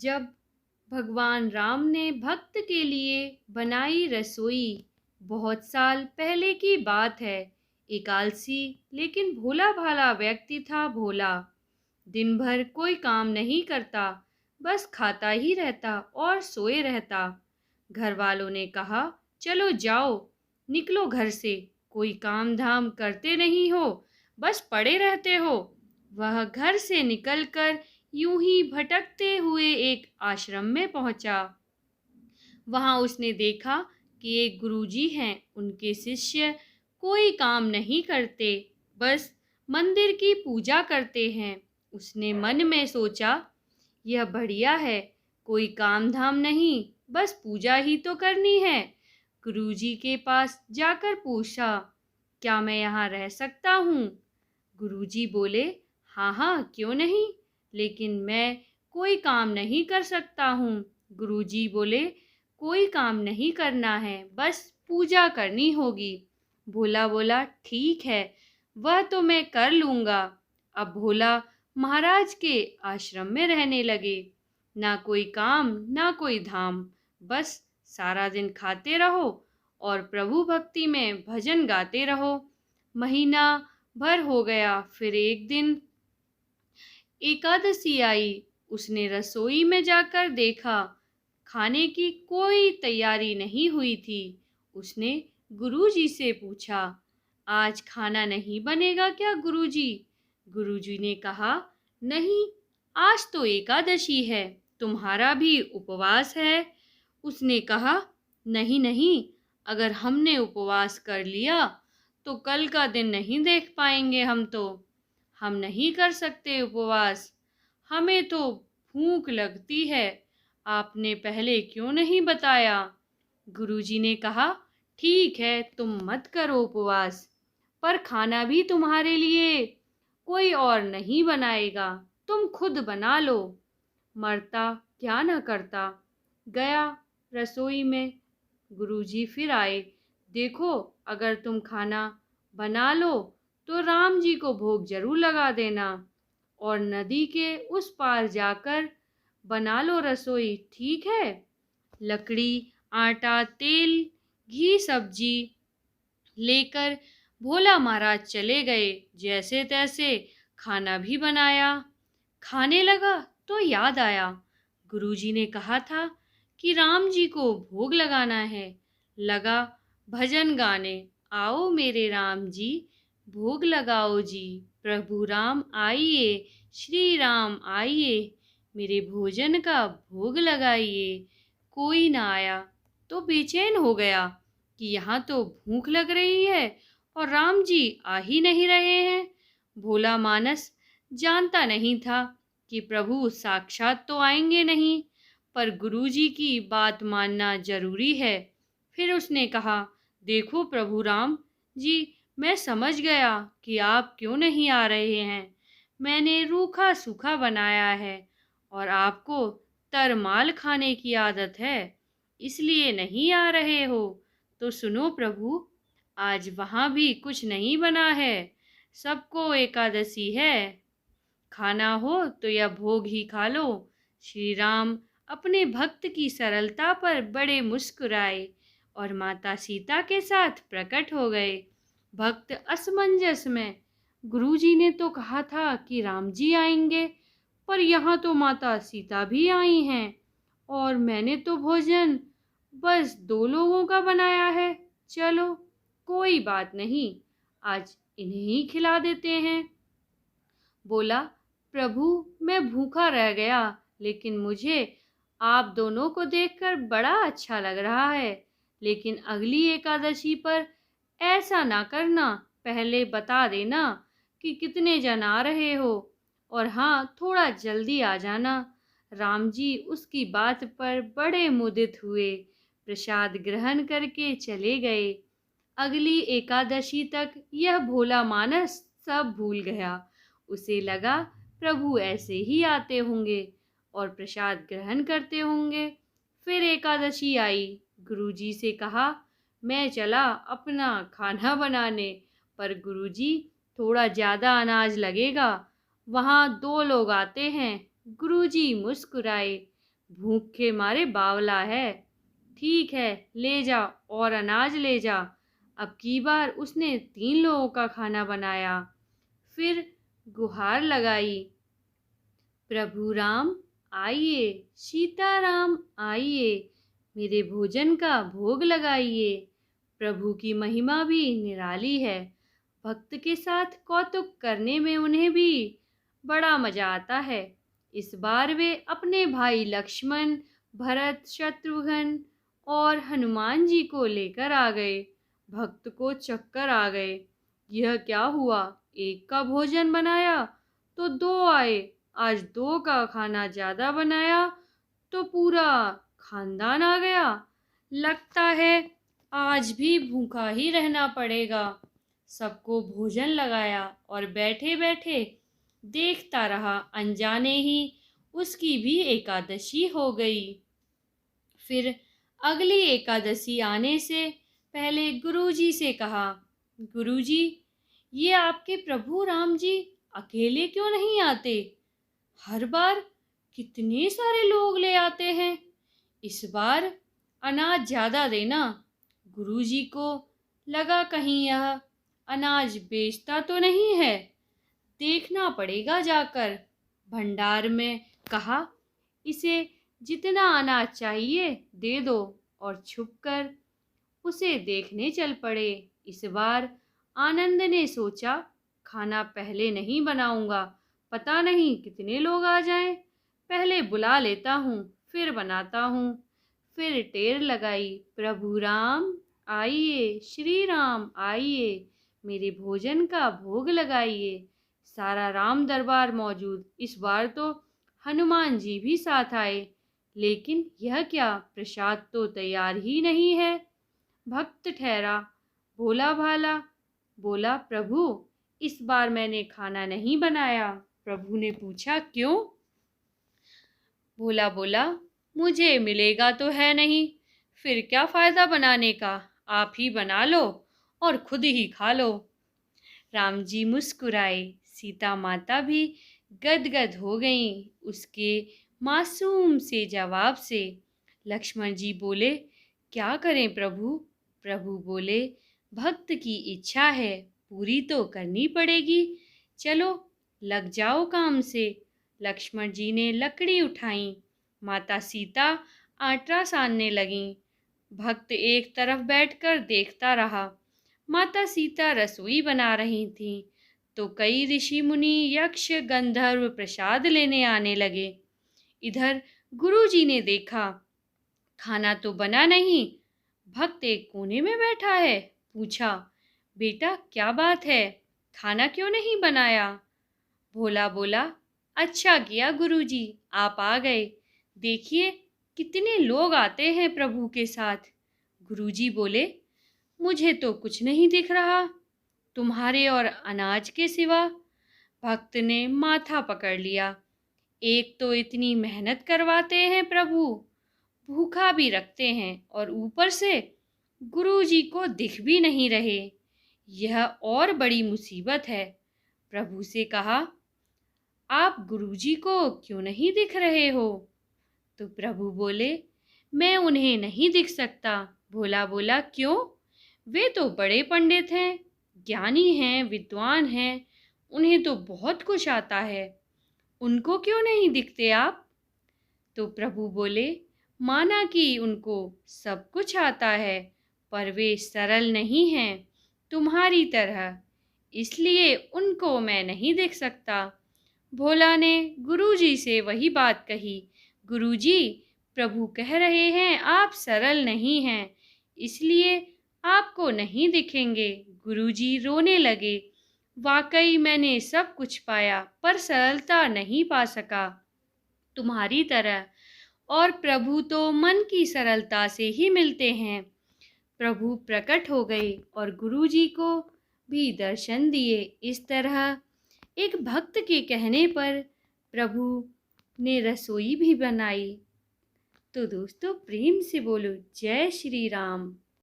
जब भगवान राम ने भक्त के लिए बनाई रसोई। बहुत साल पहले की बात है। एक आलसी लेकिन भोला भाला व्यक्ति था। भोला दिन भर कोई काम नहीं करता, बस खाता ही रहता और सोए रहता। घर वालों ने कहा, चलो जाओ, निकलो घर से, कोई काम धाम करते नहीं हो, बस पड़े रहते हो। वह घर से निकलकर यूं ही भटकते हुए एक आश्रम में पहुंचा। वहां उसने देखा कि एक गुरुजी हैं। उनके शिष्य कोई काम नहीं करते, बस मंदिर की पूजा करते हैं। उसने मन में सोचा, यह बढ़िया है, कोई काम धाम नहीं, बस पूजा ही तो करनी है। गुरुजी के पास जाकर पूछा, क्या मैं यहाँ रह सकता हूँ? गुरुजी बोले, हाँ हाँ, क्यों नहीं, लेकिन मैं कोई काम नहीं कर सकता हूँ। गुरुजी बोले, कोई काम नहीं करना है, बस पूजा करनी होगी। भोला बोला, ठीक है, वह तो मैं कर लूँगा। अब भोला महाराज के आश्रम में रहने लगे। ना कोई काम ना कोई धाम, बस सारा दिन खाते रहो और प्रभु भक्ति में भजन गाते रहो। महीना भर हो गया। फिर एक दिन एकादशी आई। उसने रसोई में जाकर देखा, खाने की कोई तैयारी नहीं हुई थी। उसने गुरुजी से पूछा, आज खाना नहीं बनेगा क्या गुरुजी? गुरुजी ने कहा, नहीं, आज तो एकादशी है, तुम्हारा भी उपवास है। उसने कहा, नहीं नहीं, अगर हमने उपवास कर लिया तो कल का दिन नहीं देख पाएंगे। हम नहीं कर सकते उपवास, हमें तो भूख लगती है, आपने पहले क्यों नहीं बताया? गुरुजी ने कहा, ठीक है, तुम मत करो उपवास, पर खाना भी तुम्हारे लिए कोई और नहीं बनाएगा, तुम खुद बना लो। मरता क्या न करता। गया रसोई में। गुरुजी फिर आए। देखो, अगर तुम खाना बना लो तो राम जी को भोग जरूर लगा देना, और नदी के उस पार जाकर बना लो रसोई, ठीक है? लकड़ी, आटा, तेल, घी, सब्जी लेकर भोला महाराज चले गए। जैसे तैसे खाना भी बनाया। खाने लगा तो याद आया, गुरुजी ने कहा था कि राम जी को भोग लगाना है। लगा भजन गाने, आओ मेरे राम जी, भोग लगाओ जी, प्रभु राम आइए, श्री राम आइए, मेरे भोजन का भोग लगाइए। कोई ना आया तो बेचैन हो गया कि यहाँ तो भूख लग रही है और राम जी आ ही नहीं रहे हैं। भोला मानस जानता नहीं था कि प्रभु साक्षात तो आएंगे नहीं, पर गुरुजी की बात मानना जरूरी है। फिर उसने कहा, देखो प्रभु राम जी, मैं समझ गया कि आप क्यों नहीं आ रहे हैं। मैंने रूखा सूखा बनाया है और आपको तरमाल खाने की आदत है, इसलिए नहीं आ रहे हो। तो सुनो प्रभु, आज वहाँ भी कुछ नहीं बना है, सबको एकादशी है, खाना हो तो यह भोग ही खा लो। श्री राम अपने भक्त की सरलता पर बड़े मुस्कुराए और माता सीता के साथ प्रकट हो गए। भक्त असमंजस में, गुरुजी ने तो कहा था कि राम जी आएंगे, पर यहाँ तो माता सीता भी आई हैं, और मैंने तो भोजन बस 2 लोगों का बनाया है। चलो, कोई बात नहीं, आज इन्हें ही खिला देते हैं। बोला, प्रभु, मैं भूखा रह गया, लेकिन मुझे आप दोनों को देखकर बड़ा अच्छा लग रहा है। लेकिन अगली एकादशी पर ऐसा ना करना, पहले बता देना कि कितने जन आ रहे हो, और हाँ, थोड़ा जल्दी आ जाना। राम जी उसकी बात पर बड़े मुदित हुए, प्रसाद ग्रहण करके चले गए। अगली एकादशी तक यह भोला मानस सब भूल गया। उसे लगा प्रभु ऐसे ही आते होंगे और प्रसाद ग्रहण करते होंगे। फिर एकादशी आई। गुरुजी से कहा, मैं चला अपना खाना बनाने, पर गुरुजी, थोड़ा ज़्यादा अनाज लगेगा, वहाँ 2 लोग आते हैं। गुरुजी मुस्कुराए, भूख के मारे बावला है। ठीक है, ले जा और अनाज ले जा। अब की बार उसने 3 लोगों का खाना बनाया। फिर गुहार लगाई, प्रभु राम आइए, सीताराम आइए, मेरे भोजन का भोग लगाइए। प्रभु की महिमा भी निराली है। भक्त के साथ कौतुक करने में उन्हें भी बड़ा मजा आता है। इस बार वे अपने भाई लक्ष्मण, भरत, शत्रुघ्न और हनुमान जी को लेकर आ गए। भक्त को चक्कर आ गए। यह क्या हुआ? एक का भोजन बनाया तो 2 आए। आज 2 का खाना ज्यादा बनाया तो पूरा खानदान आ गया। लगता है आज भी भूखा ही रहना पड़ेगा। सबको भोजन लगाया और बैठे बैठे देखता रहा। अनजाने ही उसकी भी एकादशी हो गई। फिर अगली एकादशी आने से पहले गुरुजी से कहा, गुरुजी, ये आपके प्रभु राम जी अकेले क्यों नहीं आते? हर बार कितने सारे लोग ले आते हैं। इस बार अनाज ज्यादा देना। गुरुजी को लगा कहीं यह अनाज बेचता तो नहीं है। देखना पड़ेगा जाकर। भंडार में कहा, इसे जितना अनाज चाहिए दे दो और छुपकर उसे देखने चल पड़े। इस बार आनंद ने सोचा, खाना पहले नहीं बनाऊंगा, पता नहीं कितने लोग आ जाएं। पहले बुला लेता हूँ, फिर बनाता हूँ। फिर टेर लगाई, प्रभु राम आइए, श्री राम आइए, मेरे भोजन का भोग लगाइए। सारा राम दरबार मौजूद। इस बार तो हनुमान जी भी साथ आए। लेकिन यह क्या, प्रसाद तो तैयार ही नहीं है। भक्त ठहरा, भोला भाला बोला, प्रभु इस बार मैंने खाना नहीं बनाया। प्रभु ने पूछा, क्यों? भोला बोला, मुझे मिलेगा तो है नहीं, फिर क्या फायदा बनाने का। आप ही बना लो और खुद ही खा लो। राम जी मुस्कुराए। सीता माता भी गदगद हो गईं उसके मासूम से जवाब से। लक्ष्मण जी बोले, क्या करें प्रभु? प्रभु बोले, भक्त की इच्छा है, पूरी तो करनी पड़ेगी। चलो लग जाओ काम से। लक्ष्मण जी ने लकड़ी उठाई। माता सीता आटा सानने लगीं। भक्त एक तरफ बैठकर देखता रहा। माता सीता रसोई बना रही थीं तो कई ऋषि मुनि, यक्ष, गंधर्व प्रसाद लेने आने लगे। इधर गुरुजी ने देखा खाना तो बना नहीं। भक्त एक कोने में बैठा है। पूछा, बेटा क्या बात है, खाना क्यों नहीं बनाया? भोला बोला, अच्छा किया गुरुजी आप आ गए। देखिए कितने लोग आते हैं प्रभु के साथ। गुरुजी बोले, मुझे तो कुछ नहीं दिख रहा तुम्हारे और अनाज के सिवा। भक्त ने माथा पकड़ लिया। एक तो इतनी मेहनत करवाते हैं प्रभु, भूखा भी रखते हैं और ऊपर से गुरुजी को दिख भी नहीं रहे। यह और बड़ी मुसीबत है। प्रभु से कहा, आप गुरुजी को क्यों नहीं दिख रहे हो? तो प्रभु बोले, मैं उन्हें नहीं दिख सकता। भोला बोला, क्यों? वे तो बड़े पंडित हैं, ज्ञानी हैं, विद्वान हैं, उन्हें तो बहुत कुछ आता है, उनको क्यों नहीं दिखते आप? तो प्रभु बोले, माना कि उनको सब कुछ आता है, पर वे सरल नहीं हैं तुम्हारी तरह, इसलिए उनको मैं नहीं देख सकता। भोला ने गुरुजी से वही बात कही। गुरुजी, प्रभु कह रहे हैं आप सरल नहीं हैं, इसलिए आपको नहीं दिखेंगे। गुरुजी रोने लगे। वाकई मैंने सब कुछ पाया पर सरलता नहीं पा सका तुम्हारी तरह, और प्रभु तो मन की सरलता से ही मिलते हैं। प्रभु प्रकट हो गए और गुरुजी को भी दर्शन दिए। इस तरह एक भक्त के कहने पर प्रभु ने रसोई भी बनाई। तो दोस्तों प्रेम से बोलो जय श्री राम।